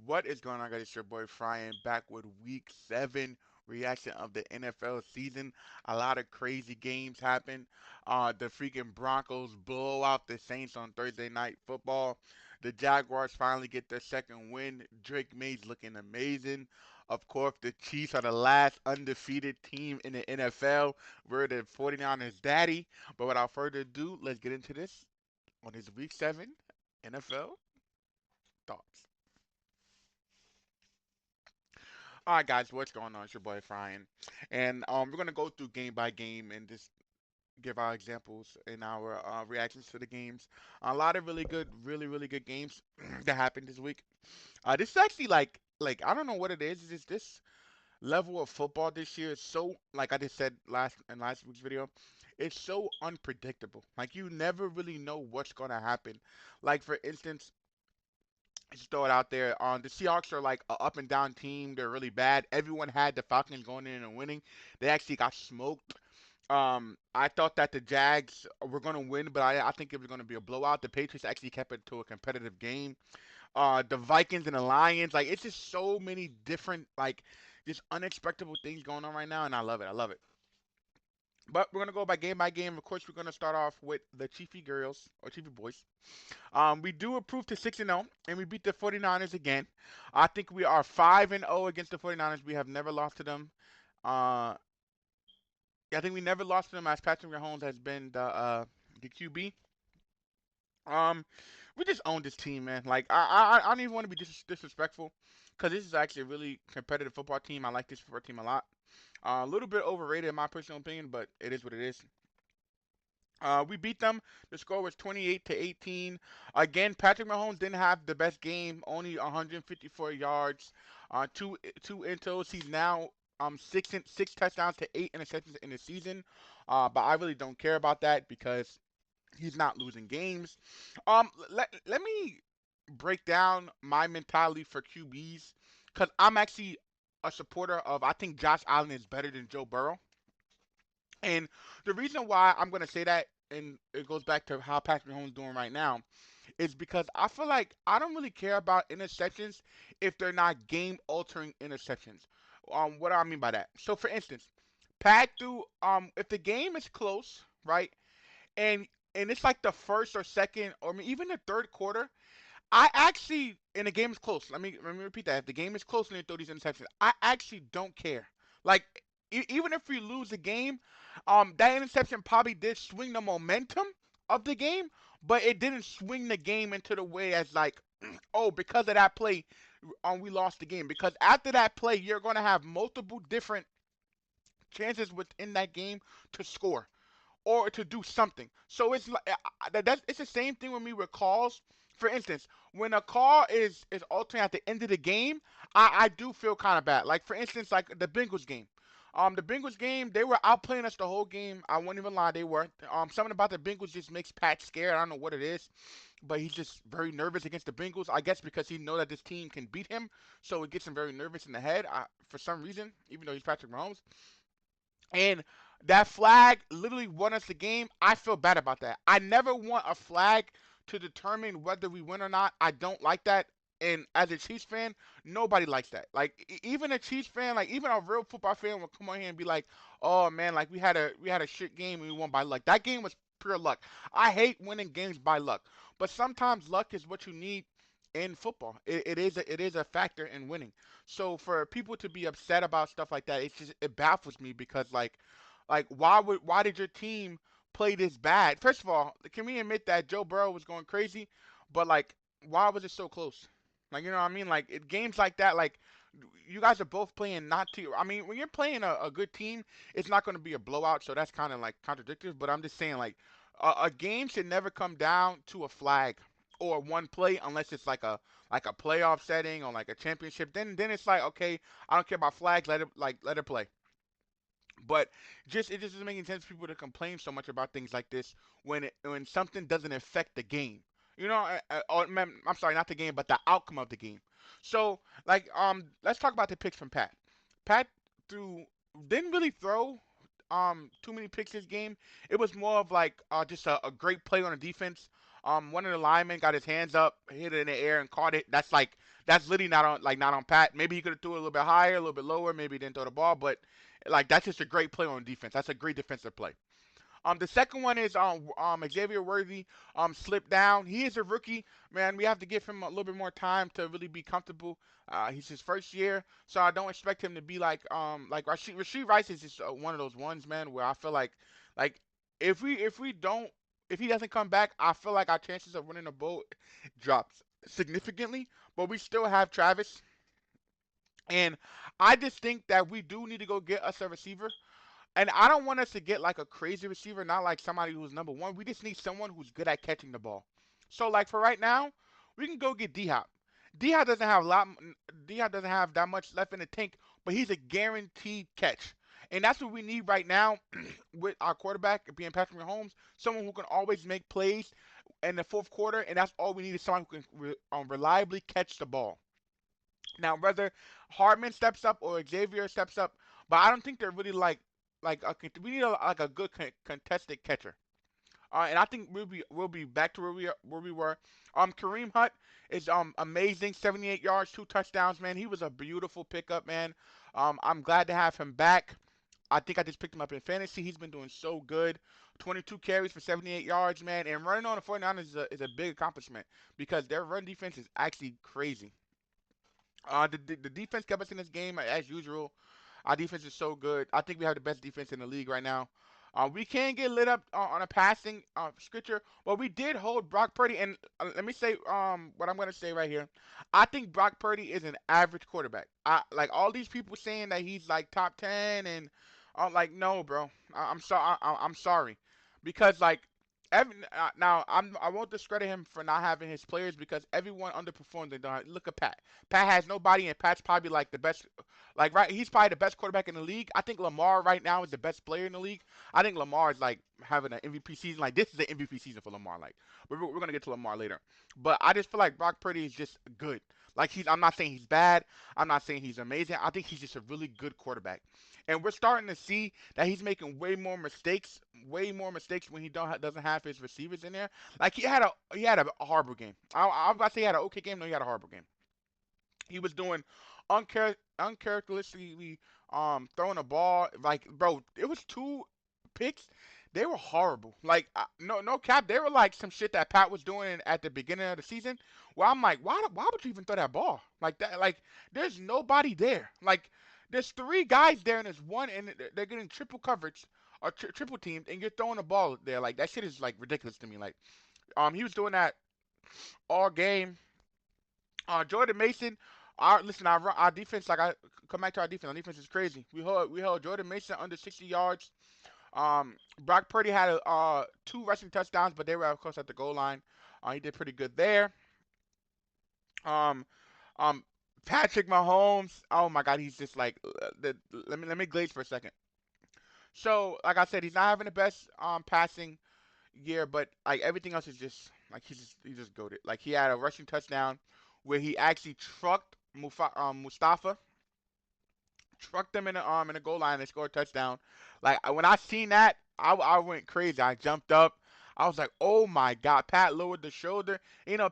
What is going on, guys? It's your boy Ryan back with Week 7 reaction of the NFL season. A lot of crazy games happen. The freaking Broncos blow out the Saints on Thursday Night Football. The Jaguars finally get their second win. Drake May's looking amazing. Of course, the Chiefs are the last undefeated team in the NFL. We're the 49ers daddy. But without further ado, let's get into this on his Week 7 NFL thoughts. All right, guys, what's going on? It's your boy Ryan, and we're gonna go through game by game and just give our examples and our reactions to the games. A lot of really good, really good games that happened this week. This is actually like I don't know what it is. It's just this level of football this year is so like I just said last week's video. It's so unpredictable. Like you never really know what's gonna happen. Like for instance, just throw it out there. The Seahawks are like a up and down team. They're really bad. Everyone had the Falcons going in and winning. They actually got smoked. I thought that the Jags were going to win, but I think it was going to be a blowout. The Patriots actually kept it to a competitive game. The Vikings and the Lions, like it's just so many different, like just unexpected things going on right now, and I love it. I love it. But we're gonna go by game by game. Of course, we're gonna start off with the Chiefy girls or Chiefy boys. We do improve to 6-0, and we beat the 49ers again. I think we are 5-0 against the 49ers. We have never lost to them. Uh, yeah, I think we never lost to them as Patrick Mahomes has been the QB. Um, we just own this team, man. Like I don't even want to be disrespectful, because this is actually a really competitive football team. I like this football team a lot. A little bit overrated in my personal opinion, but it is what it is. We beat them. The score was 28 to 18. Again, Patrick Mahomes didn't have the best game, only 154 yards, two intos. He's now six touchdowns to 8 interceptions in the season. But I really don't care about that because he's not losing games. Let me break down my mentality for QBs because I'm actually a supporter of. I think Josh Allen is better than Joe Burrow. And the reason why I'm going to say that, and it goes back to how Patrick Mahomes is doing right now, is because I feel like I don't really care about interceptions if they're not game-altering interceptions. What do I mean by that? So, for instance, Pat threw if the game is close, right, and it's like the first or second or even the third quarter, I actually, and the game is close. Let me repeat that. If the game is close and they throw these interceptions, I actually don't care. Like even if we lose the game, that interception probably did swing the momentum of the game, but it didn't swing the game into the way as like, oh, because of that play, we lost the game. Because after that play, you're gonna have multiple different chances within that game to score or to do something. So it's like it's the same thing with me with calls. For instance, when a call is altering at the end of the game, I do feel kind of bad. Like for instance, like the Bengals game. The Bengals game, they were outplaying us the whole game. I won't even lie, they were. Something about the Bengals just makes Pat scared. I don't know what it is, but he's just very nervous against the Bengals. I guess because he know that this team can beat him, so it gets him very nervous in the head. For some reason, even though he's Patrick Mahomes. And that flag literally won us the game. I feel bad about that. I never want a flag to determine whether we win or not. I don't like that. And as a Chiefs fan, nobody likes that. Like even a Chiefs fan, like even a real football fan will come on here and be like, "Oh man, like we had a shit game and we won by luck." That game was pure luck. I hate winning games by luck, but sometimes luck is what you need in football. It is a factor in winning. So for people to be upset about stuff like that, it baffles me because like why did your team play this bad? First of all, can we admit that Joe Burrow was going crazy, but like why was it so close? Like you know what I mean? Like games like that, like you guys are both playing not to. I mean, when you're playing a good team, it's not going to be a blowout. So that's kind of like contradictory. But I'm just saying like a game should never come down to a flag or one play unless it's like a playoff setting or like a championship. Then it's like okay, I don't care about flags. Let it play. But it just doesn't make sense for people to complain so much about things like this when something doesn't affect the game. You know, I'm sorry, not the game, but the outcome of the game. So, like, let's talk about the picks from Pat. Pat threw didn't really throw too many picks this game. It was more of like just a great play on the defense. One of the linemen got his hands up, hit it in the air, and caught it. That's literally not on Pat. Maybe he could have threw it a little bit higher, a little bit lower. Maybe he didn't throw the ball, but like that's just a great play on defense. That's a great defensive play. The second one is Xavier Worthy slipped down. He is a rookie, man. We have to give him a little bit more time to really be comfortable. He's his first year, so I don't expect him to be like Rasheed Rice is just one of those ones, man, where I feel like if he doesn't come back, I feel like our chances of winning the bowl drops significantly. But we still have Travis, and I just think that we do need to go get us a receiver. And I don't want us to get like a crazy receiver, not like somebody who's number one. We just need someone who's good at catching the ball. So like for right now, we can go get D Hop. D Hop doesn't have a lot. D Hop doesn't have that much left in the tank, but he's a guaranteed catch. And that's what we need right now with our quarterback being Patrick Mahomes, someone who can always make plays in the fourth quarter, and that's all we need is someone who can reliably catch the ball. Now, whether Hardman steps up or Xavier steps up, but I don't think they're really we need like a good contested catcher. And I think we'll be back to where we were. Kareem Hunt is amazing, 78 yards, 2 touchdowns, man. He was a beautiful pickup, man. I'm glad to have him back. I think I just picked him up in fantasy. He's been doing so good. 22 carries for 78 yards, man. And running on the 49ers is a big accomplishment because their run defense is actually crazy. The defense kept us in this game as usual. Our defense is so good. I think we have the best defense in the league right now. We can get lit up on a passing scripture, but we did hold Brock Purdy. And let me say what I'm gonna say right here. I think Brock Purdy is an average quarterback. I like all these people saying that he's like top 10, and I'm like, no, bro. I'm sorry, because like now I won't discredit him for not having his players because everyone underperformed. Look at Pat. Pat has nobody, and Pat's probably like the best. Like right, he's probably the best quarterback in the league. I think Lamar right now is the best player in the league. I think Lamar is like having an MVP season. Like this is the MVP season for Lamar. Like we're gonna get to Lamar later, but I just feel like Brock Purdy is just good. Like I'm not saying he's bad. I'm not saying he's amazing. I think he's just a really good quarterback. And we're starting to see that he's making way more mistakes when he doesn't have his receivers in there. Like he had a horrible game. I was about to say he had an okay game. No, he had a horrible game. He was doing uncharacteristically throwing a ball. Like bro, it was two picks. They were horrible. Like no cap. They were like some shit that Pat was doing at the beginning of the season. Where I'm like, why would you even throw that ball like that? Like there's nobody there. Like there's three guys there and there's one, and they're getting triple coverage or triple teamed, and you're throwing the ball there. Like that shit is like ridiculous to me. Like he was doing that all game. Jordan Mason, our defense. Like I come back to our defense. Our defense is crazy. We held Jordan Mason under 60 yards. Brock Purdy had two rushing touchdowns, but they were of course at the goal line. He did pretty good there. Um, um, Patrick Mahomes. Oh my God, he's just like let me glaze for a second. So like I said, he's not having the best passing year, but like everything else is just like he just goaded. Like he had a rushing touchdown where he actually trucked Mustafa, trucked them in the goal line and scored a touchdown. Like when I seen that, I went crazy. I jumped up. I was like, oh my God! Pat lowered the shoulder.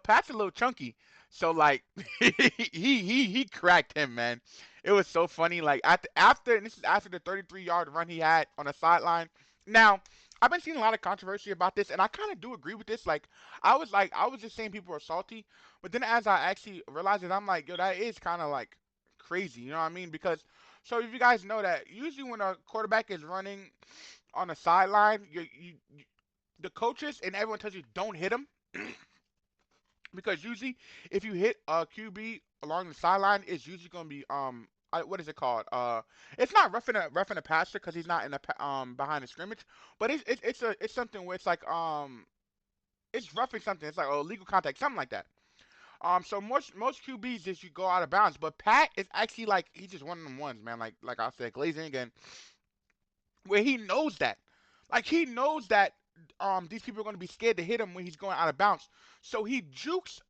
Pat's a little chunky, so like he cracked him, man. It was so funny. Like after and this is after the 33-yard run he had on the sideline. Now I've been seeing a lot of controversy about this, and I kind of do agree with this. I was just saying people are salty, but then as I actually realized it, I'm like, yo, that is kind of like crazy. You know what I mean? Because so if you guys know that usually when a quarterback is running on the sideline, the coaches and everyone tells you don't hit him because usually if you hit a QB along the sideline, it's usually gonna be what is it called? It's not roughing a passer because he's not in the behind the scrimmage, but it's something where it's like it's roughing something. It's like illegal contact, something like that. So most QBs just you go out of bounds, but Pat is actually like he's just one of them ones, man. Like I said, glazing again, where he knows that, like he knows that these people are going to be scared to hit him when he's going out of bounds. So he jukes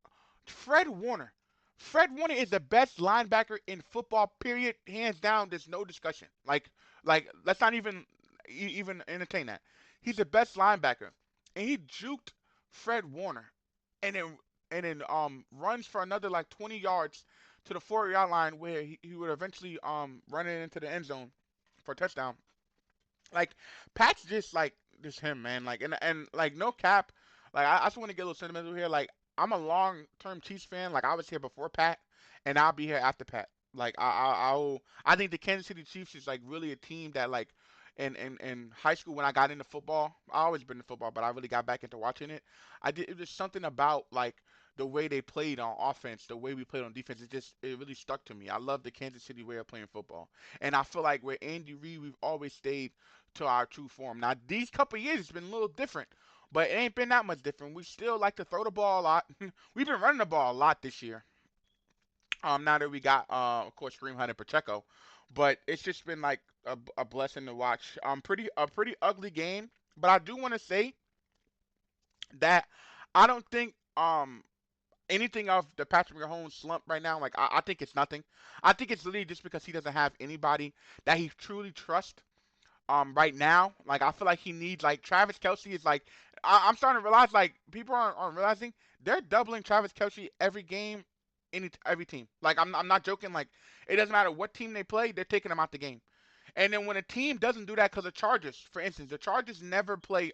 Fred Warner. Fred Warner is the best linebacker in football. Period, hands down. There's no discussion. Like let's not even entertain that. He's the best linebacker, and he juked Fred Warner, and then runs for another like 20 yards to the 4 yard line where he would eventually run it into the end zone for a touchdown. Like Pat's just like just him, man. Like and like no cap. Like I just want to get a little sentimental here. Like I'm a long term Chiefs fan. Like I was here before Pat, and I'll be here after Pat. Like I think the Kansas City Chiefs is like really a team that like in high school when I got into football. I always been in football, but I really got back into watching it. I did. It was something about like the way they played on offense, the way we played on defense. It really stuck to me. I love the Kansas City way of playing football, and I feel like with Andy Reid, we've always stayed to our true form. Now these couple years it's been a little different, but it ain't been that much different. We still like to throw the ball a lot. We've been running the ball a lot this year. Now that we got of course Kareem Hunt and Pacheco, but it's just been like a blessing to watch. Pretty ugly game, but I do want to say that I don't think anything of the Patrick Mahomes slump right now. Like I think it's nothing. I think it's literally just because he doesn't have anybody that he truly trusts right now. Like I feel like he needs like Travis Kelsey is like I'm starting to realize like people aren't realizing they're doubling Travis Kelsey every game, every team. Like I'm not joking. Like it doesn't matter what team they play, they're taking them out the game. And then when a team doesn't do that, because the Chargers, for instance, the Chargers never play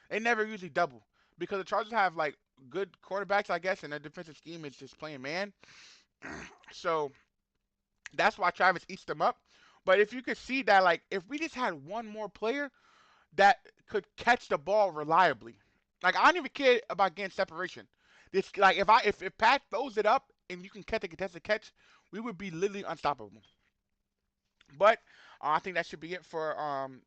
they never usually double because the Chargers have like good quarterbacks, I guess, and their defensive scheme is just playing man. So that's why Travis eats them up. But if you could see that, like, if we just had one more player that could catch the ball reliably, like, I don't even care about getting separation. This, like, if Pat throws it up and you can catch a contested catch, we would be literally unstoppable. But I think that should be it for the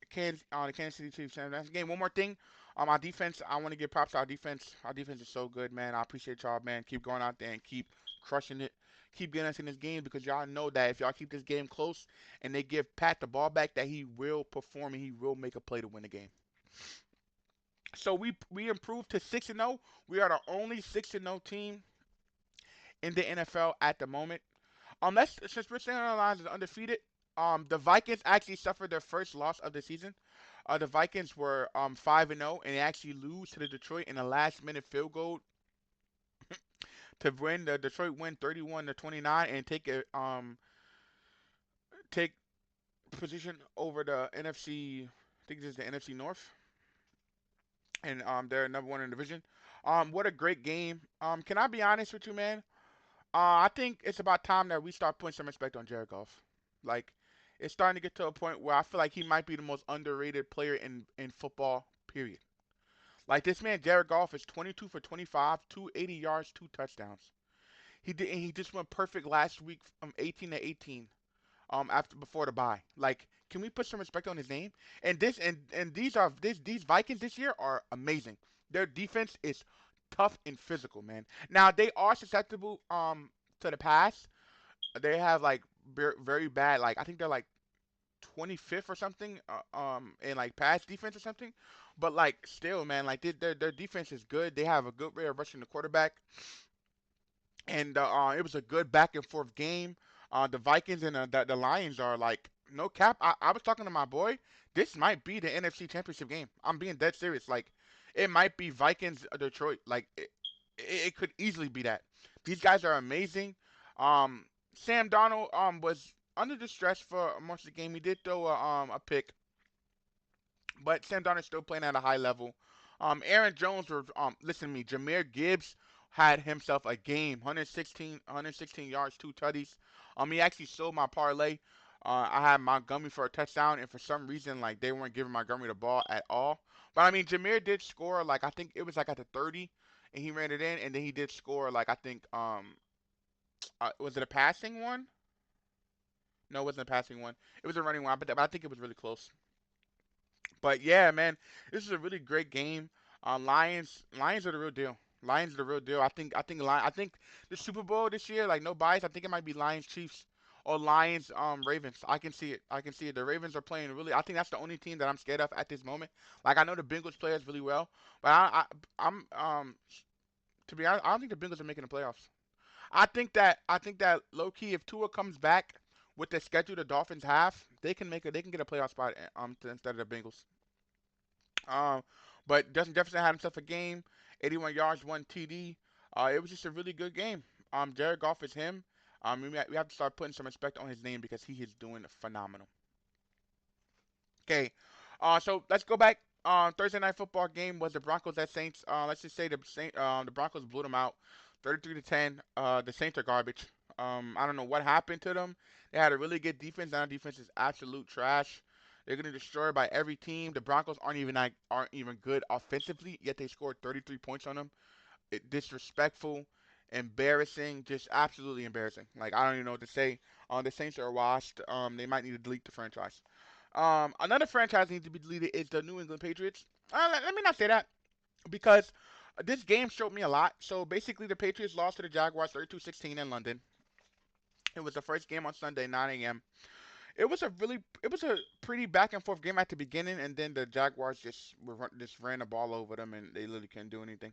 Kansas City Chiefs. And that's the game. One more thing, our defense. I want to give props to our defense. Our defense is so good, man. I appreciate y'all, man. Keep going out there and keep crushing it. Keep getting us in this game because y'all know that if y'all keep this game close and they give Pat the ball back, that he will perform and he will make a play to win the game. So we improved to 6-0. We are the only 6-0 team in the NFL at the moment. Let's since we're staying on the lines as undefeated, the Vikings actually suffered their first loss of the season. The Vikings were 5-0, and they actually lose to the Detroit in a last-minute field goal to win. The Detroit win 31-29 and take position over the NFC. I think this is the NFC North, and they're number one in the division. What a great game. Can I be honest with you, man? I think it's about time that we start putting some respect on Jared Goff. Like, it's starting to get to a point where I feel like he might be the most underrated player in football, period. Like, this man, Jared Goff, is 22 for 25, 280 yards, two touchdowns. And he just went perfect last week from 18 to 18 after before the bye. Like, can we put some respect on his name? And these Vikings this year are amazing. Their defense is tough and physical, man. Now they are susceptible to the pass. They have like very bad like I think they're like 25th or something in like pass defense or something. But like still, man, like their defense is good. They have a good way of rushing the quarterback and it was a good back and forth game. The Vikings and the Lions are like no cap. I was talking to my boy. This might be the NFC Championship game. I'm being dead serious. Like it might be Vikings Detroit. Like it could easily be that. These guys are amazing. Sam Donald was under distress for most of the game. He did throw a pick, but Sam Darnold's still playing at a high level. Aaron Jones was listen to me. Jameer Gibbs had himself a game, 116 yards, two tutties. He actually sold my parlay. I had Montgomery for a touchdown, and for some reason, like they weren't giving Montgomery the ball at all. But I mean, Jameer did score. Like I think it was like at the 30, and he ran it in, and then he did score. Like I think was it a passing one? No, it wasn't a passing one. It was a running one, but I think it was really close. But yeah, man, this is a really great game. Lions are the real deal. Lions are the real deal. I think the Super Bowl this year, like no bias, I think it might be Lions Chiefs or Lions Ravens. I can see it. I can see it. The Ravens are playing really. I think that's the only team that I'm scared of at this moment. Like I know the Bengals players really well, but I'm to be honest, I don't think the Bengals are making the playoffs. I think that low key, if Tua comes back with the schedule the Dolphins have, they can get a playoff spot instead of the Bengals. Um, But Justin Jefferson had himself a game, 81 yards, one TD. It was just a really good game. Jared Goff is him. We have to start putting some respect on his name because he is doing phenomenal. Okay, so let's go back. Thursday night football game was the Broncos at Saints. Let's just say the Broncos blew them out, 33-10. The Saints are garbage. I don't know what happened to them. They had a really good defense. Now defense is absolute trash. They're getting destroyed by every team. The Broncos aren't even good offensively, yet they scored 33 points on them. Disrespectful, embarrassing, just absolutely embarrassing. Like I don't even know what to say. The Saints are washed. They might need to delete the franchise. Another franchise that needs to be deleted is the New England Patriots. Let me not say that because this game showed me a lot. So basically, the Patriots lost to the Jaguars 32-16 in London. It was the first game on Sunday, 9 a.m. It was a pretty back and forth game at the beginning, and then the Jaguars just ran the ball over them, and they literally couldn't do anything.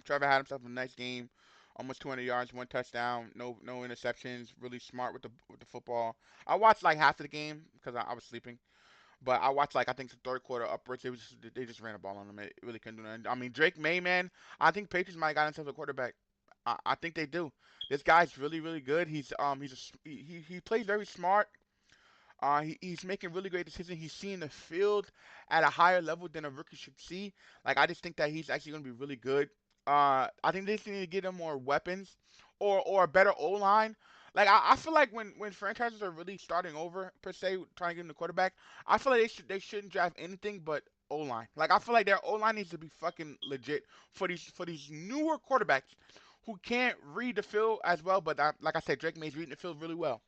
Trevor had himself a nice game, almost 200 yards, one touchdown, no interceptions. Really smart with the football. I watched like half of the game because I was sleeping, but I watched like I think the third quarter upwards. They just ran the ball on them. It really couldn't do nothing. I mean Drake May, man. I think Patriots might have got himself a quarterback. I think they do. This guy's really good. He plays very smart. He's making really great decisions. He's seeing the field at a higher level than a rookie should see. Like I just think that he's actually going to be really good. I think they just need to get him more weapons or a better O line. Like I feel like when franchises are really starting over per se, trying to get in the quarterback, I feel like they shouldn't draft anything but O line. Like I feel like their O line needs to be fucking legit for these newer quarterbacks who can't read the field as well. But like I said, Drake May's reading the field really well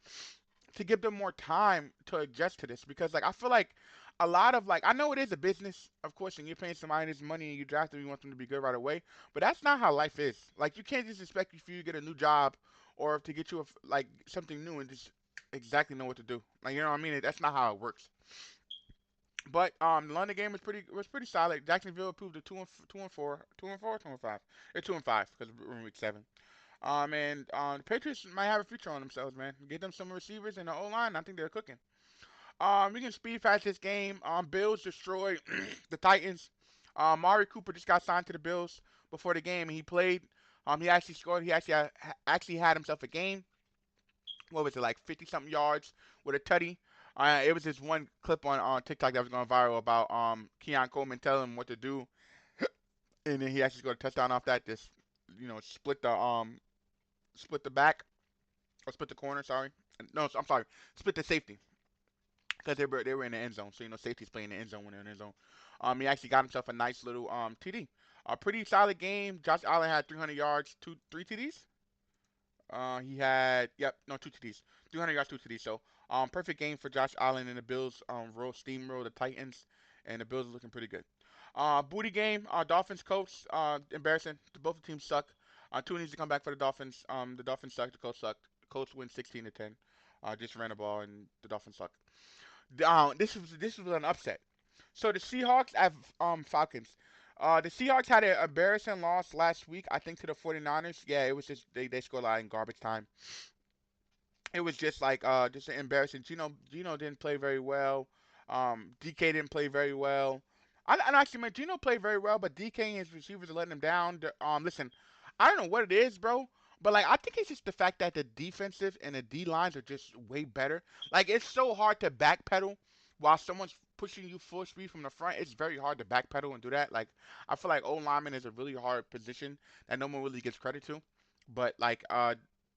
to give them more time to adjust to this because like I feel like a lot of like I know it is a business, of course, and you're paying somebody this money and you draft them, you want them to be good right away, but that's not how life is. Like you can't just expect if you get a new job or to get you like something new and just exactly know what to do. Like you know what I mean? That's not how it works. But the London game was pretty solid. Jacksonville improved to 2-4, 2-4, 2-5. They're 2-5 because we're in week 7. And the Patriots might have a future on themselves, man. Get them some receivers in the O line. I think they're cooking. We can speed past this game. Bills destroyed the Titans. Mari Cooper just got signed to the Bills before the game, and he played. He actually scored. Actually had himself a game. What was it, like 50 something yards with a tutty? It was this one clip on TikTok that was going viral about Keon Coleman telling him what to do, and then he actually scored a touchdown off that. Just split the back or split the corner. Sorry, no, I'm sorry, split the safety because they were in the end zone. So safety's playing the end zone when they're in the end zone. He actually got himself a nice little TD. A pretty solid game. Josh Allen had 300 yards, three TDs. He had no two TDs, 300 yards, two TDs. So perfect game for Josh Allen and the Bills. Steamroll the Titans, and the Bills are looking pretty good. Booty game. Dolphins coach. Embarrassing. Both the teams suck. Two needs to come back for the Dolphins. The Dolphins suck. The coach sucked. The coach wins 16-10. Just ran the ball and the Dolphins suck. This was an upset. So the Seahawks have Falcons. The Seahawks had an embarrassing loss last week, I think, to the 49ers. Yeah, it was just they scored a lot in garbage time. It was just like just an embarrassing. Gino didn't play very well. DK didn't play very well. And actually, man, Gino played very well, but DK and his receivers are letting him down. Listen, I don't know what it is, bro, but like I think it's just the fact that the defensive and the D lines are just way better. Like it's so hard to backpedal while someone's pushing you full speed from the front. It's very hard to backpedal and do that. Like I feel like O lineman is a really hard position that no one really gives credit to. But like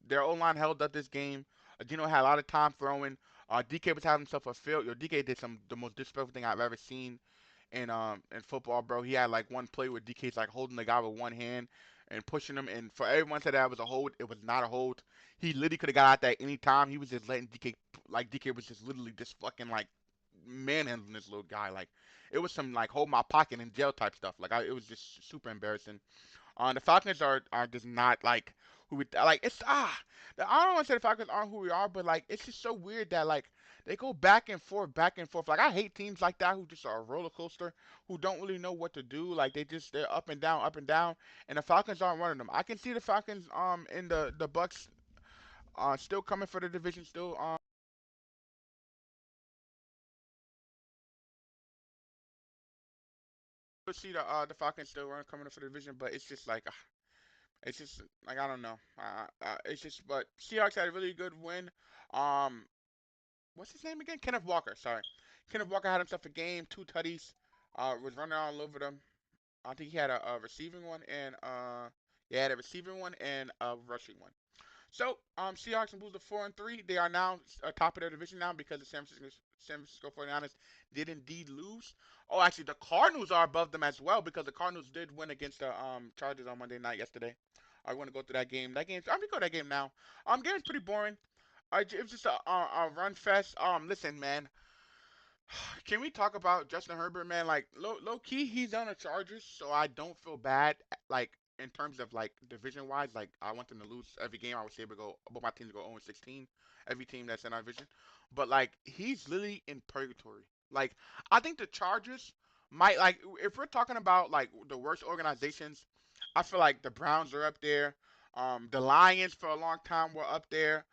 their O line held up this game. Gino had a lot of time throwing. DK was having himself a field. DK did the most disrespectful thing I've ever seen in football, bro. He had like one play where DK's like holding the guy with one hand and pushing him, and for everyone said that was a hold, it was not a hold. He literally could have got out there any time. He was just letting DK like DK was just literally just fucking like manhandling this little guy. Like it was some like hold my pocket in jail type stuff. It was just super embarrassing. The Falcons are just not like who we like. I don't want to say the Falcons aren't who we are, but like it's just so weird that like they go back and forth, back and forth. Like I hate teams like that who just are a roller coaster, who don't really know what to do. Like they're up and down, and the Falcons aren't running them. I can see the Falcons in the Bucks still coming for the division, still see the Falcons still run coming up for the division, but it's just like I don't know. It's just but Seahawks had a really good win. Um, what's his name again? Kenneth Walker. Sorry, Kenneth Walker had himself a game, two tutties. Was running all over them. I think he had a receiving one and yeah, had a receiving one and a rushing one. So, Seahawks improved to 4-3. They are now top of their division now because the San Francisco 49ers did indeed lose. Oh, actually, the Cardinals are above them as well because the Cardinals did win against the Chargers on Monday night yesterday. I want to go through that game. I'm gonna go to that game now. Game is pretty boring. It was just a run fest. Listen, man. Can we talk about Justin Herbert, man? Like low key, he's on the Chargers, so I don't feel bad. Like in terms of like division wise, like I want them to lose every game. I would say we go, but my team to go 0-16. Every team that's in our division, but like he's literally in purgatory. Like I think the Chargers might like if we're talking about like the worst organizations, I feel like the Browns are up there. The Lions for a long time were up there.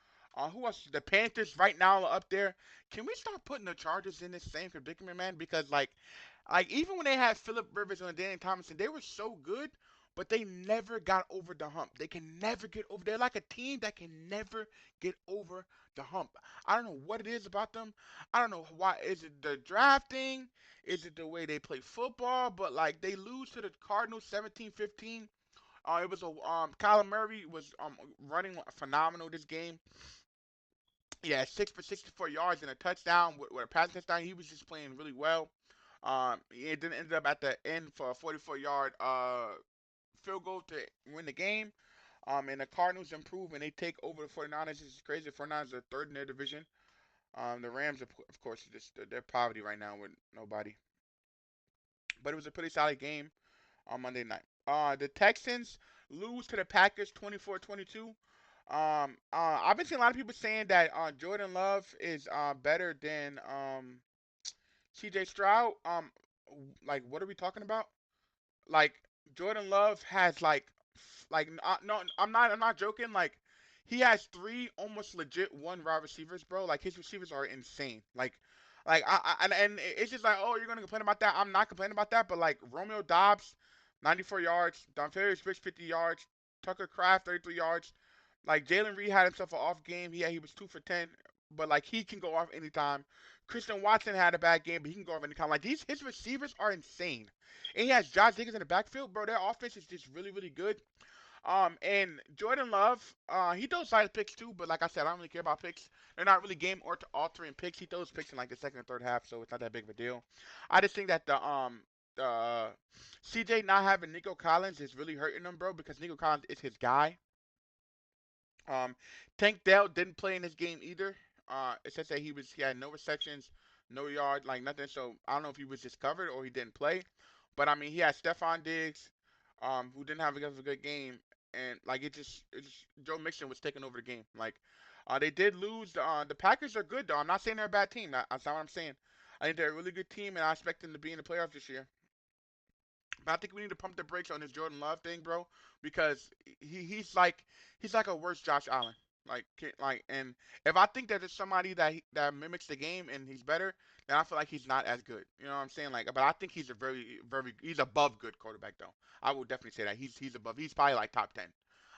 Who else? The Panthers right now are up there. Can we start putting the Chargers in this same predicament, man? Because like even when they had Philip Rivers and Daniel Thomason, they were so good, but they never got over the hump. They can never get over. They're like a team that can never get over the hump. I don't know what it is about them. I don't know why. Is it the drafting? Is it the way they play football? But like they lose to the Cardinals 17-15. It was a Kyler Murray was running phenomenal this game. Yeah, 6 for 64 yards and a touchdown with a passing touchdown. He was just playing really well. It didn't end up at the end for a 44-yard field goal to win the game. And the Cardinals improve and they take over the 49ers. This is crazy. The 49ers are third in their division. The Rams, of course, just they're poverty right now with nobody. But it was a pretty solid game on Monday night. The Texans lose to the Packers 24-22. I've been seeing a lot of people saying that Jordan Love is better than CJ Stroud. Like what are we talking about? Like Jordan Love has no, I'm not joking. Like he has three almost legit one wide receivers, bro. Like his receivers are insane. And it's just like, oh, you're gonna complain about that. I'm not complaining about that, but like Romeo Dobbs, 94 yards, Dontavius Rich 50 yards, Tucker Craft 33 yards. Like Jalen Reed had himself an off game. He was 2 for 10, but like he can go off anytime. Christian Watson had a bad game, but he can go off anytime. Like his receivers are insane, and he has Josh Jacobs in the backfield, bro. Their offense is just really really good. And Jordan Love, he throws side picks too, but like I said, I don't really care about picks. They're not really game or altering picks. He throws picks in like the second and third half, so it's not that big of a deal. I just think that the CJ not having Nico Collins is really hurting him, bro, because Nico Collins is his guy. Um, Tank Dell didn't play in this game either. It says that he had no receptions, no yard, like nothing. So I don't know if he was just covered or he didn't play. But I mean, he had Stephon Diggs, who didn't have a good game, and like it just Joe Mixon was taking over the game. Like, they did lose. The Packers are good though. I'm not saying they're a bad team. That's not what I'm saying. I think they're a really good team, and I expect them to be in the playoffs this year. But I think we need to pump the brakes on this Jordan Love thing, bro, because he's like a worse Josh Allen. And if I think that there's somebody that mimics the game and he's better, then I feel like he's not as good. You know what I'm saying? Like, but I think he's a he's above good quarterback though. I would definitely say that he's above. He's probably like top 10.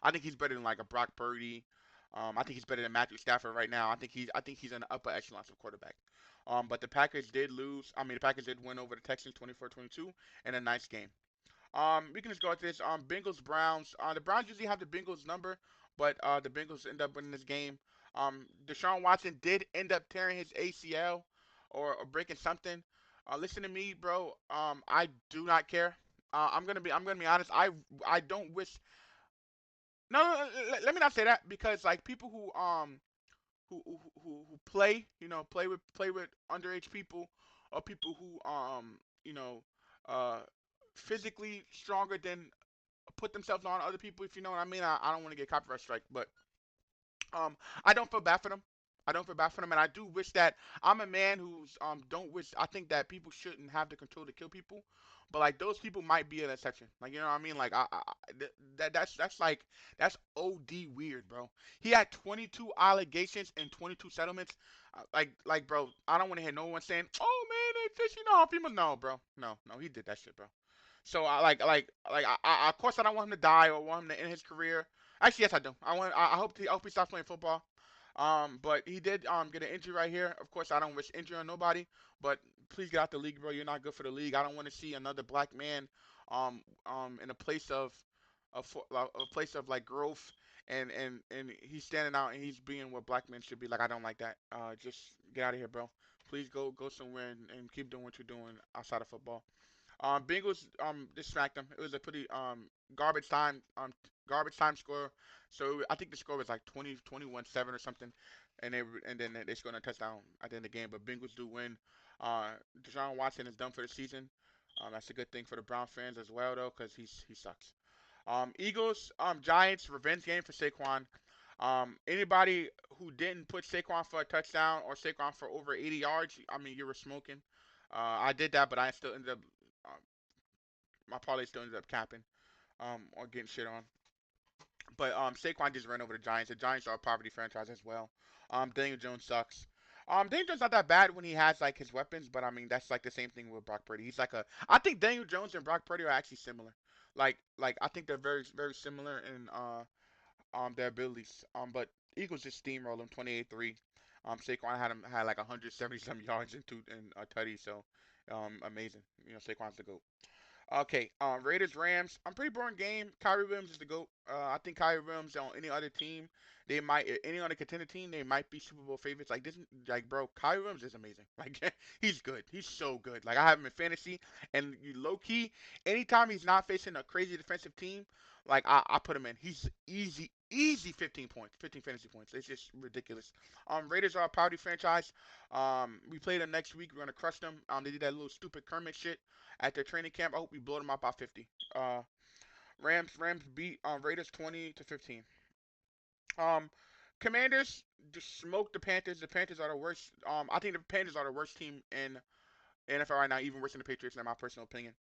I think he's better than like a Brock Purdy. I think he's better than Matthew Stafford right now. I think he's in the upper echelons of quarterback. But the Packers did lose. I mean, the Packers did win over the Texans 24-22 in a nice game. We can just go with this. Bengals Browns. The Browns usually have the Bengals number, but the Bengals end up winning this game. Deshaun Watson did end up tearing his ACL or breaking something. Listen to me, bro. I do not care. I'm gonna be honest. I don't wish. No, no, no, let me not say that because like people who play, play with underage people or people who you know uh physically stronger than put themselves on other people, if you know what I mean. I don't want to get copyright strike, but um, I don't feel bad for them. I don't feel bad for them, and I do wish that I'm a man who's don't wish. I think that people shouldn't have the control to kill people, but like those people might be an exception. Like you know what I mean? Like that's OD weird, bro. He had 22 allegations and 22 settlements. Like bro, I don't want to hear no one saying, "Oh man, they fishing off him." No, bro, no, he did that shit, bro. So of course I don't want him to die or want him to end his career. Actually, yes, I do. I hope he stops playing football. But he did get an injury right here. Of course, I don't wish injury on nobody. But please get out the league, bro. You're not good for the league. I don't want to see another black man in a place a place of like growth and he's standing out and he's being what black men should be. Like I don't like that. Just get out of here, bro. Please go somewhere and keep doing what you're doing outside of football. Bengals just smacked them. It was a pretty garbage time garbage time score. So I think the score was like 21-7 or something, and then they scored a touchdown at the end of the game. But Bengals do win. Deshaun Watson is done for the season. That's a good thing for the Brown fans as well though, because he sucks. Eagles Giants revenge game for Saquon. Anybody who didn't put Saquon for a touchdown or Saquon for over 80 yards, I mean, you were smoking. I did that, but I still ended up um, my parlay still ended up capping or getting shit on. But Saquon just ran over the Giants. The Giants are a poverty franchise as well. Daniel Jones sucks. Daniel Jones not that bad when he has like his weapons, but I mean that's like the same thing with Brock Purdy. He's like a. I think Daniel Jones and Brock Purdy are actually similar. Like I think they're very similar in their abilities. But Eagles just steamrolled them 28-3. Saquon had like 170 some yards and two and a tutty, so amazing. You know Saquon's the goat. Okay, Raiders Rams. I'm pretty boring game. Kyrie Williams is the goat. I think Kyrie Williams on any other team, they might any other contender team, they might be Super Bowl favorites. Like this, like bro, Kyrie Williams is amazing. Like he's good. He's so good. Like I have him in fantasy, and you low key, anytime he's not facing a crazy defensive team, like I put him in. He's easy 15 points, 15 fantasy points. It's just ridiculous. Raiders are a party franchise. We play them next week. We're gonna crush them. They did that little stupid Kermit shit at their training camp. I hope we blow them up by 50. Rams beat Raiders 20-15. Um, Commanders just smoked the Panthers. The Panthers are the worst. I think the Panthers are the worst team in NFL right now, even worse than the Patriots, in my personal opinion.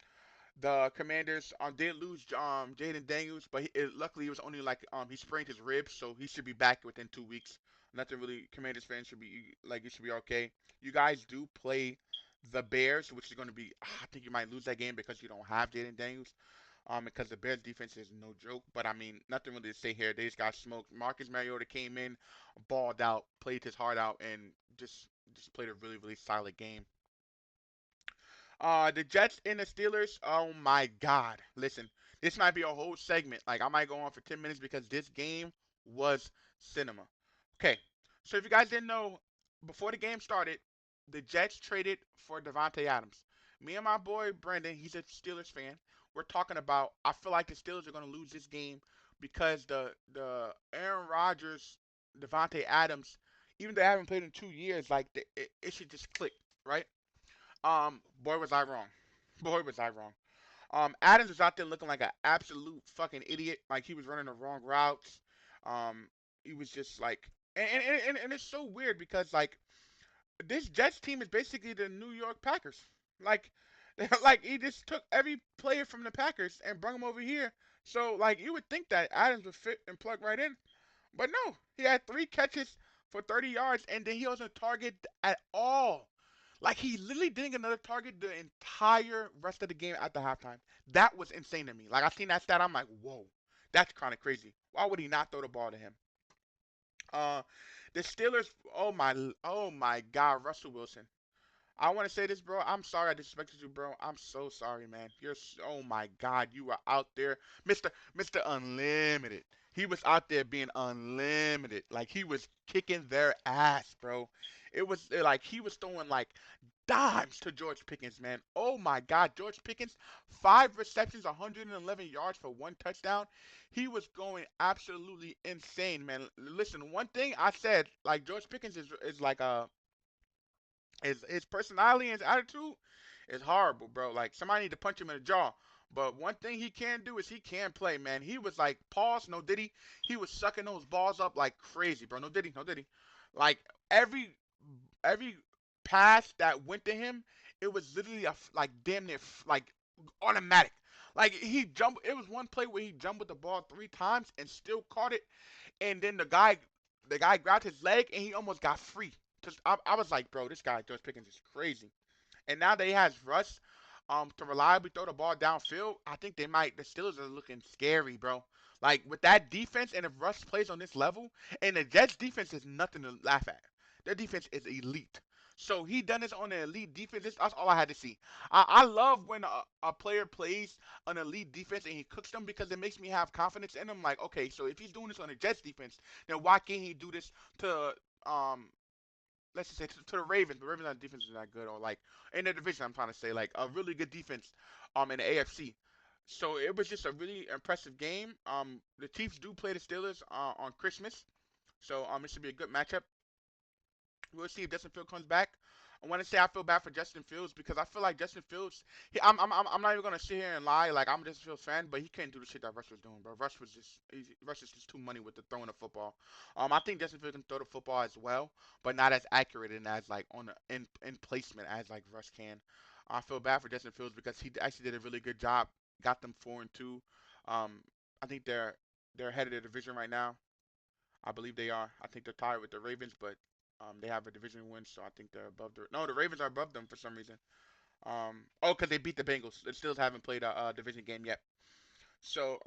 The Commanders did lose Jaden Daniels, but luckily it was only like he sprained his ribs, so he should be back within 2 weeks. Nothing really. Commanders fans should be like it should be okay. You guys do play the Bears, which is going to be. I think you might lose that game because you don't have Jaden Daniels. Because the Bears defense is no joke. But I mean, nothing really to say here. They just got smoked. Marcus Mariota came in, balled out, played his heart out, and just played a really solid game. The Jets and the Steelers. Oh my God! Listen, this might be a whole segment. Like I might go on for 10 minutes because this game was cinema. Okay, so if you guys didn't know, before the game started, the Jets traded for Devontae Adams. Me and my boy Brendan, he's a Steelers fan. We're talking about. I feel like the Steelers are gonna lose this game because the Aaron Rodgers, Devontae Adams, even though they haven't played in 2 years, like it should just click, right? Boy was I wrong. Boy was I wrong. Adams was out there looking like an absolute fucking idiot. Like he was running the wrong routes. Um, he was just like, and it's so weird because like this Jets team is basically the New York Packers. Like, like he just took every player from the Packers and brought them over here. So like you would think that Adams would fit and plug right in, but no, he had 3 catches for 30 yards, and then he wasn't target at all. Like he literally didn't get another target the entire rest of the game at the halftime. That was insane to me. Like I seen that stat, I'm like, whoa, that's kind of crazy. Why would he not throw the ball to him? Uh, the Steelers. Oh my God, Russell Wilson. I want to say this, bro. I'm sorry I disrespected you, bro. I'm so sorry, man. Oh my God, you were out there, Mister Unlimited. He was out there being unlimited. Like he was kicking their ass, bro. It was like he was throwing like dimes to George Pickens, man. Oh my God, George Pickens, 5 receptions, 111 yards for 1 touchdown. He was going absolutely insane, man. Listen, one thing I said, like George Pickens is like a his personality and his attitude is horrible, bro. Like somebody need to punch him in the jaw. But one thing he can do is he can play, man. He was like pause, no diddy. He was sucking those balls up like crazy, bro. No diddy, no diddy. Like every pass that went to him, it was literally like damn near like automatic. Like he jumped. It was one play where he jumped with the ball 3 times and still caught it, and then the guy grabbed his leg and he almost got free. Just I was like, bro, this guy George Pickens is crazy. And now that he has Russ, to reliably throw the ball downfield, I think they might. The Steelers are looking scary, bro. Like with that defense, and if Russ plays on this level, and the Jets defense is nothing to laugh at. Their defense is elite. So he done this on an elite defense. That's all I had to see. I love when a player plays an elite defense and he cooks them because it makes me have confidence in him. Like, okay, so if he's doing this on the Jets defense, then why can't he do this to let's just say to the Ravens? The Ravens defense is not good, or like in the division. I'm trying to say like a really good defense in the AFC. So it was just a really impressive game. The Chiefs do play the Steelers on Christmas, so it should be a good matchup. We'll see if Justin Fields comes back. I want to say I feel bad for Justin Fields because I feel like Justin Fields. I'm not even gonna sit here and lie like I'm a Justin Fields fan, but he couldn't do the shit that Russ was doing, bro. Russ is just too money with the throwing the football. I think Justin Fields can throw the football as well, but not as accurate and as like on the in placement as like Russ can. I feel bad for Justin Fields because he actually did a really good job. Got them 4-2. Um, I think they're ahead of the division right now. I believe they are. I think they're tied with the Ravens, but they have a division win, so I think they're above the. No, the Ravens are above them for some reason. Because they beat the Bengals. The Steelers haven't played a division game yet. So,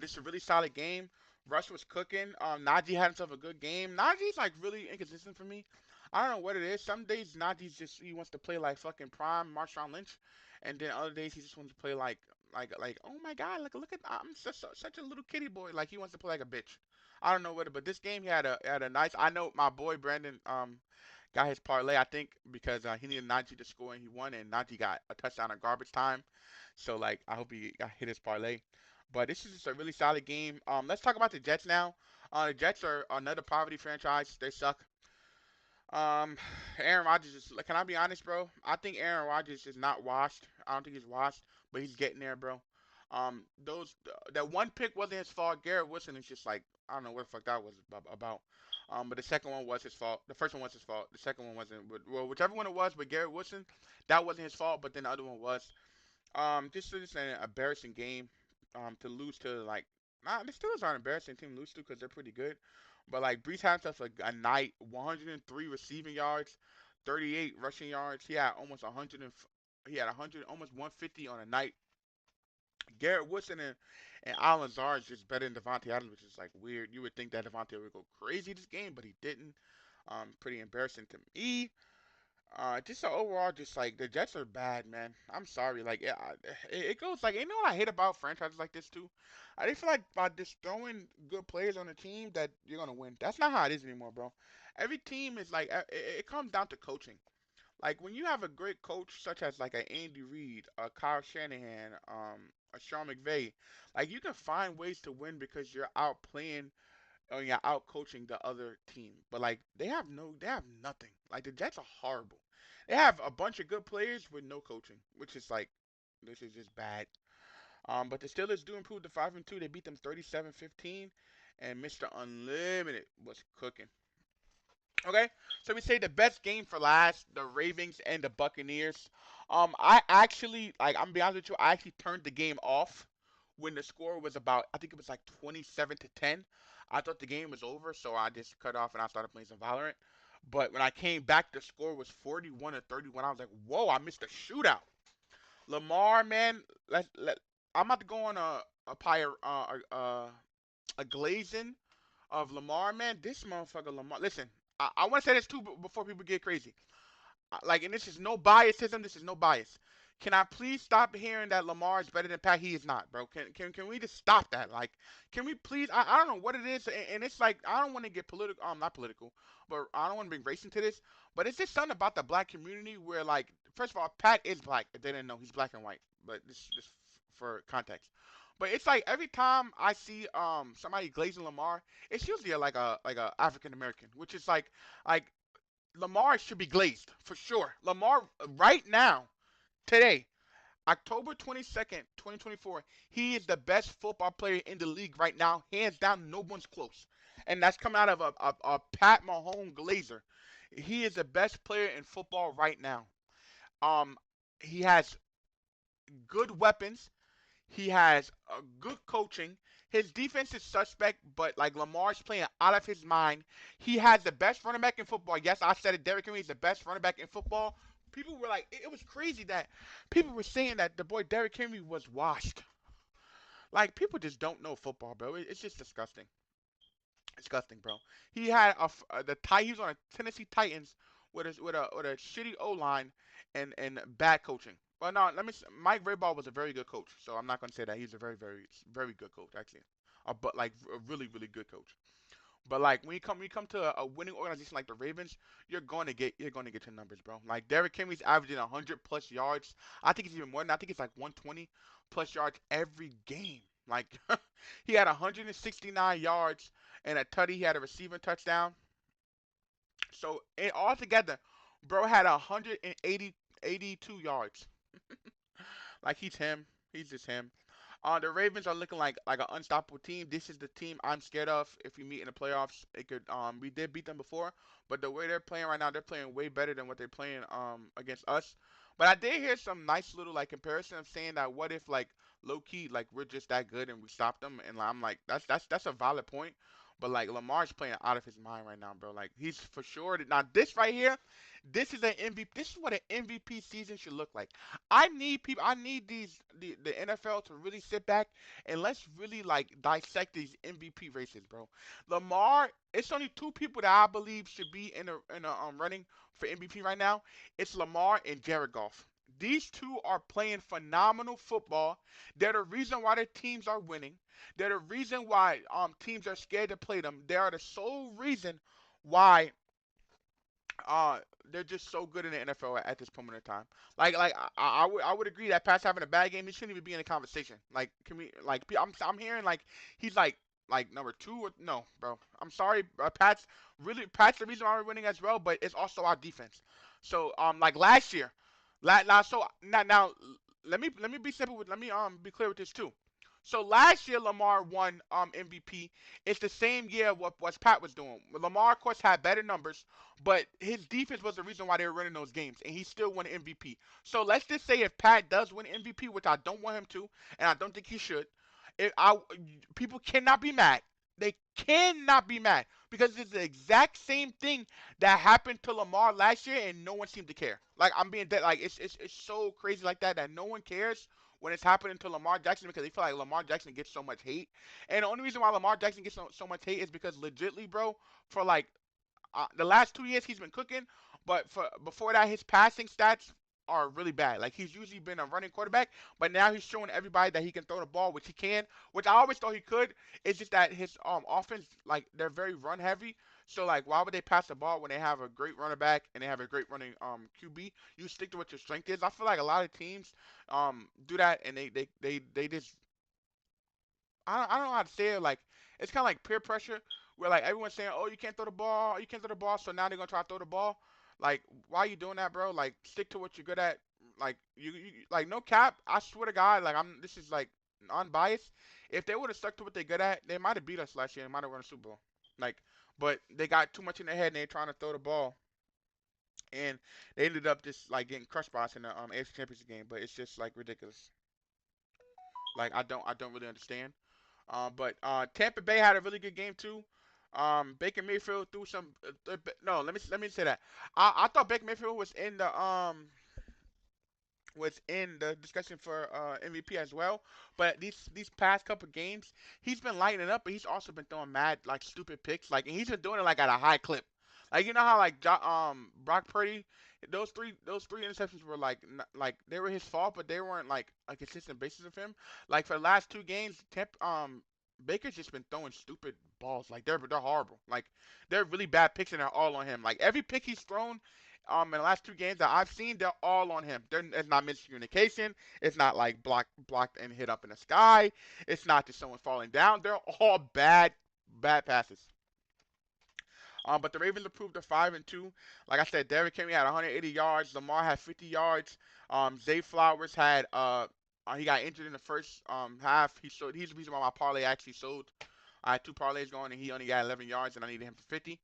this is a really solid game. Rush was cooking. Najee had himself a good game. Najee's like really inconsistent for me. I don't know what it is. Some days Najee's just he wants to play like fucking prime Marshawn Lynch, and then other days he just wants to play like oh my god, look at I'm such a little kitty boy. Like he wants to play like a bitch. I don't know what it, but this game he had a nice. I know my boy Brandon got his parlay, I think, because he needed Najee to score and he won, and Najee got a touchdown in garbage time. So like, I hope he got hit his parlay. But this is just a really solid game. Let's talk about the Jets now. The Jets are another poverty franchise. They suck. Um, Aaron Rodgers is. Can I be honest, bro? I think Aaron Rodgers is not washed. I don't think he's washed, but he's getting there, bro. That one pick wasn't his fault. Garrett Wilson is just like I don't know what the fuck that was about. But the second one was his fault. The first one was his fault. The second one wasn't. Well, whichever one it was, but Garrett Wilson, that wasn't his fault. But then the other one was. This is an embarrassing game. To lose to like, nah, the Steelers are an embarrassing team to lose to because they're pretty good. But like Brees had himself a night, 103 receiving yards, 38 rushing yards. He had almost 100 he had 100, almost 150 on a night. Garrett Woodson and Alan Lazar is just better than Devontae Adams, which is like weird. You would think that Devontae would go crazy this game, but he didn't. Pretty embarrassing to me. Just so overall, just like the Jets are bad, man. I'm sorry. Like it goes like you know what I hate about franchises like this too. I just feel like by just throwing good players on the team that you're gonna win. That's not how it is anymore, bro. Every team is like it comes down to coaching. Like when you have a great coach such as like a Andy Reid, a Kyle Shanahan, a Sean McVay, like you can find ways to win because you're out playing or you're out coaching the other team. But like they have nothing. Like the Jets are horrible. They have a bunch of good players with no coaching, which is like this is just bad. But the Steelers do improve to 5-2. They beat them 37-15, and Mr. Unlimited was cooking. Okay, so we say the best game for last, the Ravens and the Buccaneers. I actually like I'm gonna be honest with you, I actually turned the game off when the score was about I think it was like 27-10. I thought the game was over, so I just cut off and I started playing some Valorant. But when I came back, the score was 41-31. I was like, whoa, I missed a shootout. Lamar, man, I'm about to go on a glazing of Lamar, man. This motherfucker Lamar. Listen, I want to say this too before people get crazy. Like, and this is no biasism. This is no bias. Can I please stop hearing that Lamar is better than Pat? He is not, bro. Can we just stop that? Like, can we please? I don't know what it is, and it's like I don't want to get political. Not political, but I don't want to bring race into this. But it's just something about the black community where, like, first of all, Pat is black. If they didn't know, he's black and white. But this just for context. But it's like every time I see somebody glazing Lamar, it's usually like a African American, which is like Lamar should be glazed for sure. Lamar right now, today, October 22nd, 2024, he is the best football player in the league right now, hands down. No one's close, and that's coming out of a Pat Mahomes glazer. He is the best player in football right now. Um, he has good weapons. He has good coaching. His defense is suspect, but like Lamar's playing out of his mind. He has the best running back in football. Yes, I said it. Derrick Henry is the best running back in football. People were like, it was crazy that people were saying that the boy Derrick Henry was washed. Like people just don't know football, bro. It's just disgusting. Disgusting, bro. He had he was on a Tennessee Titans with a shitty O line and bad coaching. Well, no, Mike Vrabel was a very good coach, so I'm not gonna say that he's a very good coach actually, but like a really good coach. But like when you come to a winning organization like the Ravens, you're going to get your numbers, bro. Like Derrick Henry's averaging 100 plus yards. I think it's even more than that. I think it's like 120 plus yards every game. Like he had 169 yards and a tutty. He had a receiving touchdown. So altogether, bro had 182 yards. Like he's him. He's just him. The Ravens are looking like an unstoppable team. This is the team I'm scared of. If we meet in the playoffs, it could we did beat them before, but the way they're playing right now, they're playing way better than what they're playing against us. But I did hear some nice little like comparison of saying that what if like low key like we're just that good and we stop them, and I'm like that's a valid point. But like Lamar's playing out of his mind right now, bro. Like he's for sure. Now this right here, this is an MVP. This is what an MVP season should look like. I need people. I need the NFL to really sit back and let's really like dissect these MVP races, bro. Lamar, it's only two people that I believe should be in a running for MVP right now. It's Lamar and Jared Goff. These two are playing phenomenal football. They're the reason why their teams are winning. They're the reason why teams are scared to play them. They are the sole reason why uh they're just so good in the NFL at this moment in time. I would agree that Pat's having a bad game. He shouldn't even be in the conversation. Like can we like I'm hearing like he's like number two or no, bro. I'm sorry, Pat's the reason why we're winning as well, but it's also our defense. So like last year, now let me be simple with let me be clear with this too. So last year Lamar won MVP. It's the same year what Pat was doing. Lamar of course had better numbers, but his defense was the reason why they were winning those games, and he still won MVP. So let's just say if Pat does win MVP, which I don't want him to, and I don't think he should, if I people cannot be mad. They cannot be mad because it's the exact same thing that happened to Lamar last year, and no one seemed to care. Like I'm being dead. Like it's so crazy like that no one cares when it's happening to Lamar Jackson because they feel like Lamar Jackson gets so much hate. And the only reason why Lamar Jackson gets so much hate is because legitly, bro, for like the last 2 years he's been cooking, but for before that his passing stats are really bad. Like he's usually been a running quarterback, but now he's showing everybody that he can throw the ball, which he can, which I always thought he could. It's just that his offense like they're very run heavy. So like why would they pass the ball when they have a great runner back and they have a great running QB? You stick to what your strength is. I feel like a lot of teams do that and they just I don't know how to say it. Like it's kind of like peer pressure, where like everyone's saying, "Oh, you can't throw the ball, you can't throw the ball," so now they're gonna try to throw the ball. Like, why are you doing that, bro? Like, stick to what you're good at. Like, like no cap. I swear to God, like this is like unbiased. If they would have stuck to what they're good at, they might have beat us last year and might have won a Super Bowl. Like, but they got too much in their head and they're trying to throw the ball, and they ended up just like getting crushed by us in the AFC Championship game. But it's just like ridiculous. Like, I don't really understand. But Tampa Bay had a really good game too. Baker Mayfield threw some. No, let me say that. I thought Baker Mayfield was in the discussion for MVP as well. But these past couple games, he's been lighting up, but he's also been throwing mad like stupid picks. Like and he's been doing it like at a high clip. Like you know how like Brock Purdy, those three interceptions were like like they were his fault, but they weren't like a consistent basis of him. Like for the last two games, Baker's just been throwing stupid balls. Like they're horrible. Like they're really bad picks and they're all on him. Like every pick he's thrown in the last two games that I've seen, they're all on him. It's not miscommunication. It's not like blocked and hit up in the sky. It's not just someone falling down. They're all bad passes. But the Ravens improved to 5-2. Like I said, Derrick Henry had 180 yards. Lamar had 50 yards. Zay Flowers had he got injured in the first half. He's the reason why my parlay actually sold. I had two parlays going and he only got 11 yards and I needed him for 50.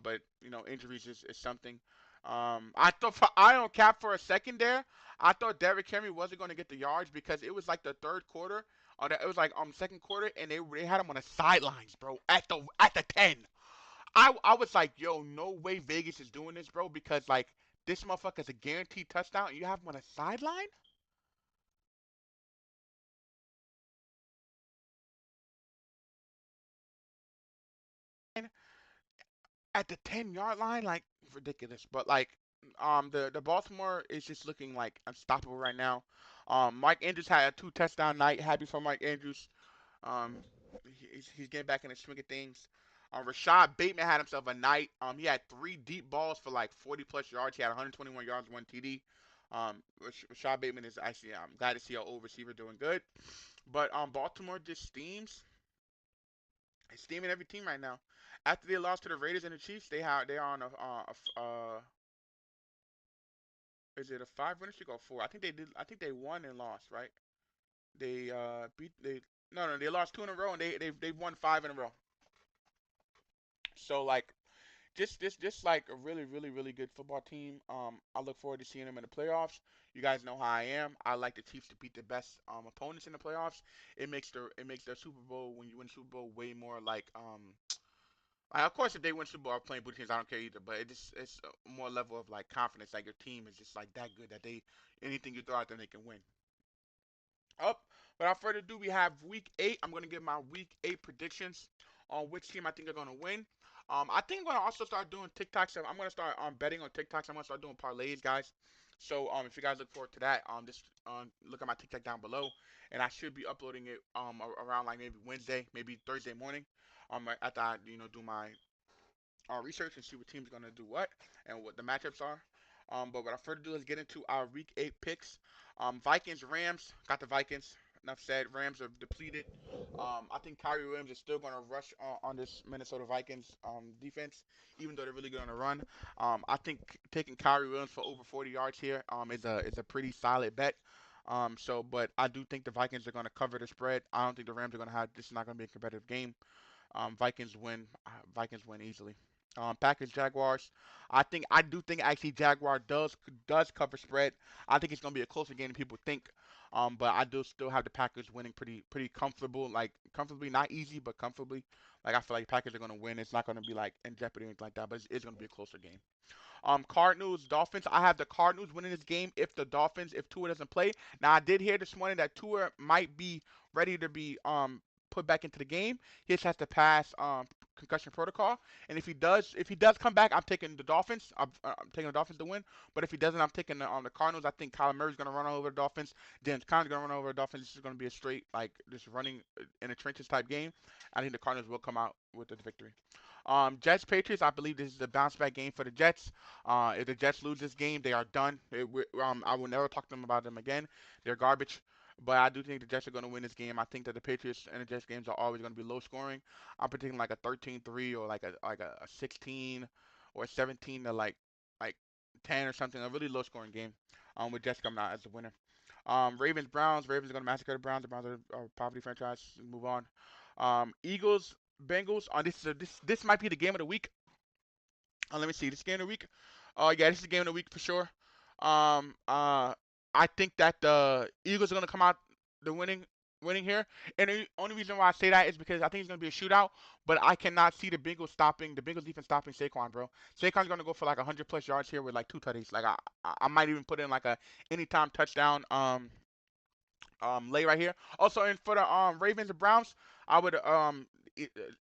But injuries is something. I thought I don't cap for a second there. I thought Derrick Henry wasn't going to get the yards because it was like the third quarter, or it was like second quarter, and they had him on the sidelines, bro, at the 10. I was like, yo, no way Vegas is doing this, bro, because like This motherfucker's a guaranteed touchdown, and you have him on a sideline at the 10-yard line, like ridiculous. But like, the Baltimore is just looking like unstoppable right now. Mike Andrews had a two touchdown night. Happy for Mike Andrews. Um, he's getting back in the swing of things. Rashad Bateman had himself a night. He had three deep balls for like 40 plus yards. He had 121 yards, one TD. Rashad Bateman is actually, I'm glad to see our old receiver doing good. But Baltimore just steams. It's steaming every team right now. After they lost to the Raiders and the Chiefs, they are on is it a five winner streak or four? I think they did. I think they won and lost, right? They beat they no they lost two in a row and they won five in a row. So like just like a really good football team. I look forward to seeing them in the playoffs. You guys know how I am. I like the Chiefs to beat the best opponents in the playoffs. It makes their Super Bowl when you win Super Bowl way more like, of course if they win Super Bowl playing booty teams I don't care either. But it's a more level of like confidence. Like your team is just like that good that they anything you throw out them they can win. Up. Without further ado, we have week 8. I'm going to give my week 8 predictions on which team I think are going to win. I think I'm going to also start doing TikToks. I'm going to start betting on TikToks. I'm going to start doing parlays, guys. So if you guys look forward to that, just look at my TikTok down below, and I should be uploading it around like maybe Wednesday, maybe Thursday morning. After I do my research and see what team's gonna do what and what the matchups are. But without further ado, let's get into our Week 8 picks. Vikings, Rams, got the Vikings. Enough said. Rams are depleted. I think Kyrie Williams is still gonna rush on this Minnesota Vikings defense, even though they're really good on the run. I think taking Kyrie Williams for over 40 yards here is a pretty solid bet. But I do think the Vikings are going to cover the spread. I don't think the Rams are going to have. This is not going to be a competitive game. Vikings win. Vikings win easily. Packers Jaguars. I do think actually Jaguar does cover spread. I think it's gonna be a closer game than people think. But I do still have the Packers winning pretty comfortable, like comfortably, not easy, but comfortably. Like I feel like Packers are gonna win. It's not gonna be like in jeopardy or anything like that, but it's gonna be a closer game. Cardinals, Dolphins. I have the Cardinals winning this game if Tua doesn't play. Now I did hear this morning that Tua might be ready to be put back into the game. He just has to pass concussion protocol. And if he does come back, I'm taking the Dolphins. I'm taking the Dolphins to win. But if he doesn't, I'm taking the Cardinals. I think Kyler Murray's gonna run over the Dolphins. James Conner's gonna run over the Dolphins. This is gonna be a straight like just running in the trenches type game. I think the Cardinals will come out with the victory. Jets Patriots. I believe this is a bounce back game for the Jets. If the Jets lose this game, they are done. I will never talk to them about them again. They're garbage. But I do think the Jets are going to win this game. I think that the Patriots and the Jets games are always going to be low scoring. I'm predicting like a 13-3 or like a 16 or 17 to like 10 or something. A really low scoring game. With Jets coming out as the winner. Ravens Browns. Ravens are going to massacre the Browns. The Browns are a poverty franchise. Move on. Eagles Bengals. This might be the game of the week. Let me see. This game of the week. Yeah, this is the game of the week for sure. Um, uh, I think that the Eagles are gonna come out the winning here, and the only reason why I say that is because I think it's gonna be a shootout. But I cannot see the Bengals defense stopping Saquon, bro. Saquon's gonna go for like 100 plus yards here with like two tutties. Like I might even put in like a anytime touchdown lay right here. Also, and for the Ravens and Browns, I would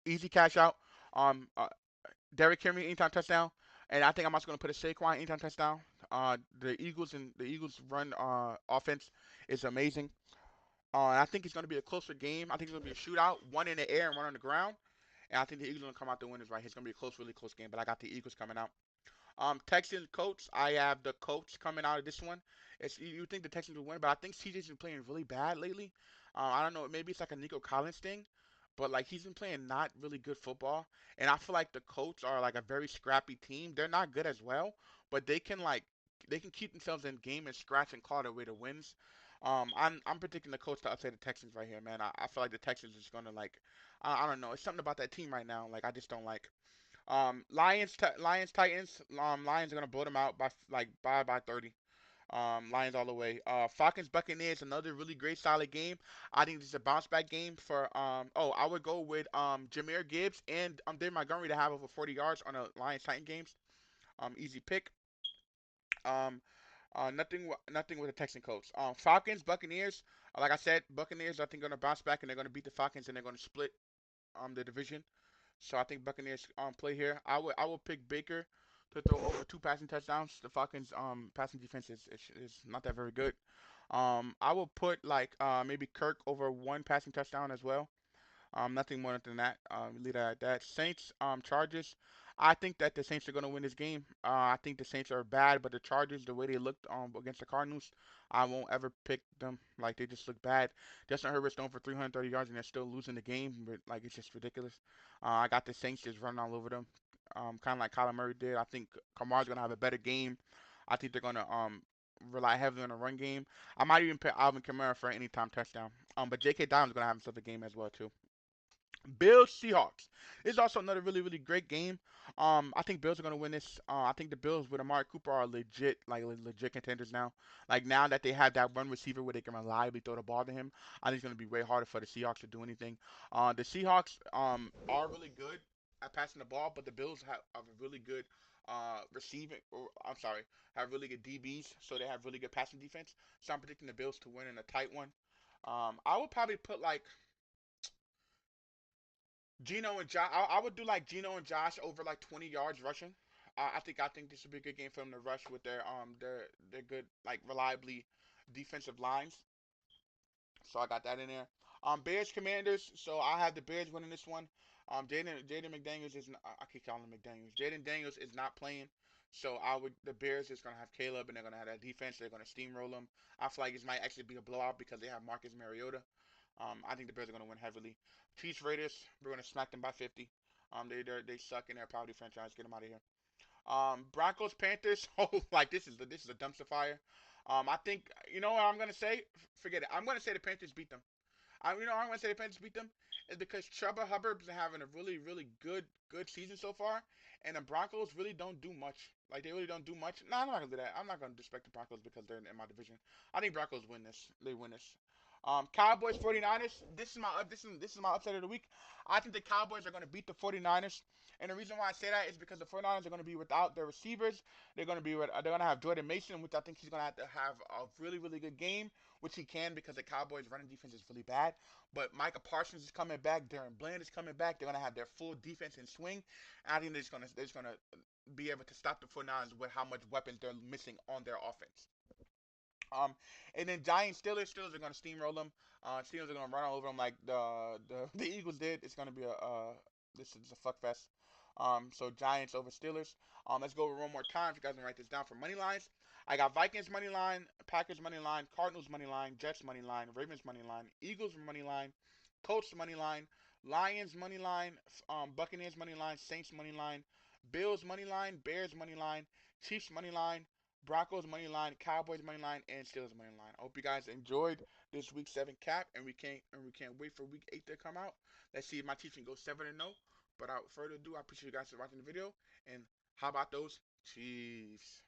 easy cash out. Um, uh, Derrick Henry anytime touchdown, and I think I'm also going to put a Saquon anytime touchdown. The Eagles run offense is amazing. And I think it's going to be a closer game. I think it's going to be a shootout, one in the air and one on the ground. And I think the Eagles are going to come out the winners right here. It's going to be a close, really close game. But I got the Eagles coming out. Texans Colts. I have the Colts coming out of this one. You think the Texans will win, but I think CJ's been playing really bad lately. I don't know. Maybe it's like a Nico Collins thing, but like he's been playing not really good football. And I feel like the Colts are like a very scrappy team. They're not good as well, but they can keep themselves in game and scratch and claw their way to wins. I'm predicting the Colts to upset the Texans right here, man. I feel like the Texans is gonna like I don't know. It's something about that team right now. Like I just don't like. Lions, Titans. Lions are gonna blow them out by 30. Lions all the way. Falcons, Buccaneers, another really great solid game. I think this is a bounce back game for. I would go with Jameer Gibbs and David Montgomery to have over 40 yards on the Lions Titan games. Easy pick. Um, nothing with the Texan Colts. Falcons, Buccaneers. Like I said, Buccaneers I think gonna bounce back and they're gonna beat the Falcons and they're gonna split the division. So I think Buccaneers play here. I would pick Baker to throw over 2 passing touchdowns. The Falcons passing defense is not that very good. I will put like maybe Kirk over 1 passing touchdown as well. Nothing more than that. Leave that at that. Saints, Chargers. I think that the Saints are going to win this game. I think the Saints are bad, but the Chargers, the way they looked against the Cardinals, I won't ever pick them. Like they just look bad. Justin Herbert's thrown for 330 yards and they're still losing the game. But like it's just ridiculous. I got the Saints just running all over them, kind of like Kyler Murray did. I think Kamara's going to have a better game. I think they're going to rely heavily on the run game. I might even pick Alvin Kamara for an anytime touchdown. But J.K. Dobbins is going to have himself a game as well too. Bills Seahawks. This is also another really really great game. I think Bills are gonna win this. I think the Bills with Amari Cooper are legit legit contenders now. Like now that they have that one receiver where they can reliably throw the ball to him, I think it's gonna be way harder for the Seahawks to do anything. The Seahawks are really good at passing the ball, but the Bills have a really good receiving. Or I'm sorry, have really good DBs, so they have really good passing defense. So I'm predicting the Bills to win in a tight one. I would probably put like Gino and Josh. I would do like Gino and Josh over like 20 yards rushing. I think this would be a good game for them to rush with their good like reliably defensive lines. So I got that in there. Bears Commanders. So I have the Bears winning this one. Jaden McDaniels is not, I keep calling him McDaniels. Jaden Daniels is not playing. So the Bears is gonna have Caleb and they're gonna have that defense. They're gonna steamroll them. I feel like this might actually be a blowout because they have Marcus Mariota. I think the Bears are gonna win heavily. Chiefs Raiders. We're gonna smack them by 50. They suck in their proudly franchise. Get them out of here. Broncos Panthers. Oh, like this is a dumpster fire. I think you know what I'm gonna say. Forget it. I'm gonna say the Panthers beat them. I'm gonna say the Panthers beat them is because Chuba Hubbard's having a really, really good season so far, and the Broncos really don't do much. Like they really don't do much. No, I'm not gonna do that. I'm not gonna disrespect the Broncos because they're in my division. I think Broncos win this. They win this. Cowboys 49ers. This is my upset of the week. I think the Cowboys are going to beat the 49ers. And the reason why I say that is because the 49ers are going to be without their receivers. They're going to have Jordan Mason, which I think he's going to have a really really good game, which he can because the Cowboys running defense is really bad. But Micah Parsons is coming back, Darren Bland is coming back. They're going to have their full defense in swing. And I think they're just going to be able to stop the 49ers with how much weapons they're missing on their offense. Um, and then Giants Steelers. Steelers are gonna steamroll them. Steelers are gonna run all over them like the Eagles did. It's gonna be this is a fuck fest. So Giants over Steelers. Let's go over one more time. If you guys can write this down for money lines, I got Vikings money line, Packers money line, Cardinals money line, Jets money line, Ravens money line, Eagles money line, Colts money line, Lions money line, Buccaneers money line, Saints money line, Bills money line, Bears money line, Chiefs money line, Broncos money line, Cowboys money line, and Steelers money line. I hope you guys enjoyed this week 7 cap, and we can't wait for week 8 to come out. Let's see if my team can go 7-0. But without further ado, I appreciate you guys for watching the video, and how about those Chiefs?